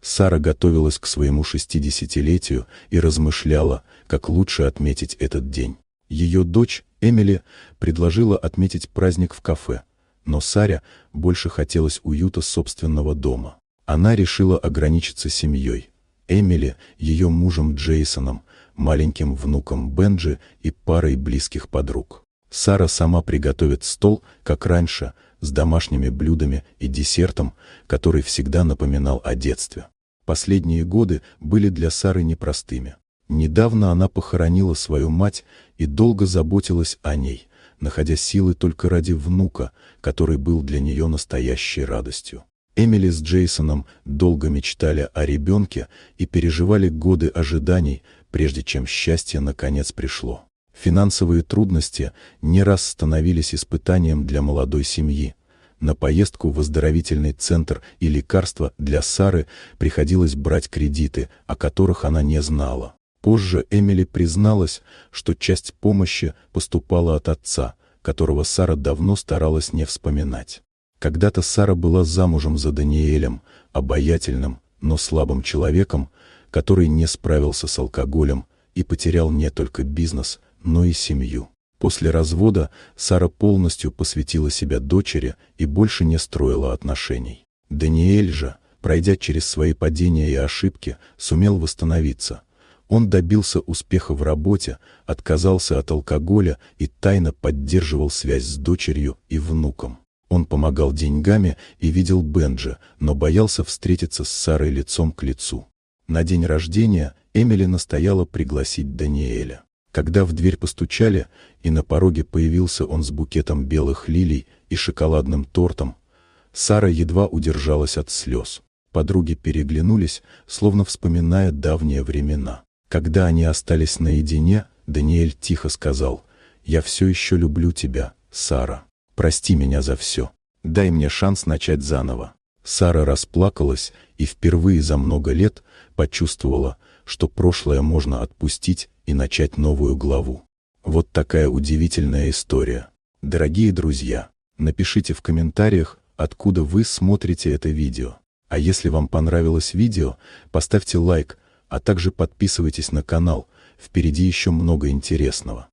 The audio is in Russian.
Сара готовилась к своему 60-летию и размышляла, как лучше отметить этот день. Ее дочь, Эмили, предложила отметить праздник в кафе, но Саре больше хотелось уюта собственного дома. Она решила ограничиться семьей. Эмили, ее мужем Джейсоном, маленьким внуком Бенджи и парой близких подруг. Сара сама приготовит стол, как раньше, с домашними блюдами и десертом, который всегда напоминал о детстве. Последние годы были для Сары непростыми. Недавно она похоронила свою мать и долго заботилась о ней, находя силы только ради внука, который был для нее настоящей радостью. Эмили с Джейсоном долго мечтали о ребенке и переживали годы ожиданий, прежде чем счастье наконец пришло. Финансовые трудности не раз становились испытанием для молодой семьи. На поездку в оздоровительный центр и лекарства для Сары приходилось брать кредиты, о которых она не знала. Позже Эмили призналась, что часть помощи поступала от отца, которого Сара давно старалась не вспоминать. Когда-то Сара была замужем за Даниэлем, обаятельным, но слабым человеком, который не справился с алкоголем и потерял не только бизнес, но и семью. После развода Сара полностью посвятила себя дочери и больше не строила отношений. Даниэль же, пройдя через свои падения и ошибки, сумел восстановиться. Он добился успеха в работе, отказался от алкоголя и тайно поддерживал связь с дочерью и внуком. Он помогал деньгами и видел Бенджи, но боялся встретиться с Сарой лицом к лицу. На день рождения Эмили настояла пригласить Даниэля. Когда в дверь постучали, и на пороге появился он с букетом белых лилий и шоколадным тортом, Сара едва удержалась от слез. Подруги переглянулись, словно вспоминая давние времена. Когда они остались наедине, Даниэль тихо сказал: «Я все еще люблю тебя, Сара. Прости меня за все. Дай мне шанс начать заново». Сара расплакалась и впервые за много лет почувствовала, что прошлое можно отпустить и начать новую главу. Вот такая удивительная история. Дорогие друзья, напишите в комментариях, откуда вы смотрите это видео. А если вам понравилось видео, поставьте лайк, а также подписывайтесь на канал, впереди еще много интересного.